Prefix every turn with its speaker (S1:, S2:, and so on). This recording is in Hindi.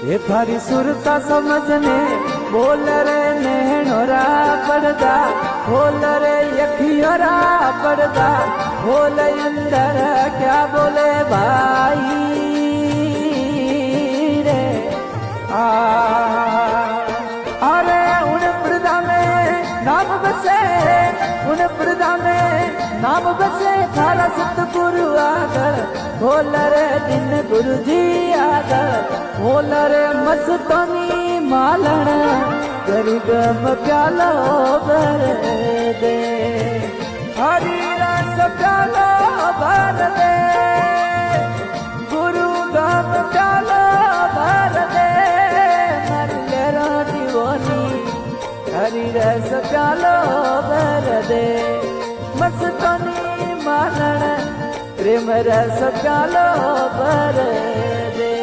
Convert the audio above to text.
S1: ये थारी सुरता समझने बोल रे नैनोरा पड़दा बोल रे यखियोरा पड़दा बोल अंदर क्या बोले भाई रे अरे उन पर्दा में नाम बसे उन पर्दा में नाम बसे थारा सतगुरु आगल बोल रे दिन गुरु जी आगल बोल रे मस्तानी मालण गरीगम प्यालो भर दे हरी रस प्यालो भर दे गुरु गम प्यालो भर दे मरलेरा दीवानी हरी रस प्यालो भर दे मस्तानी मालण प्रेम रस प्यालो भर दे।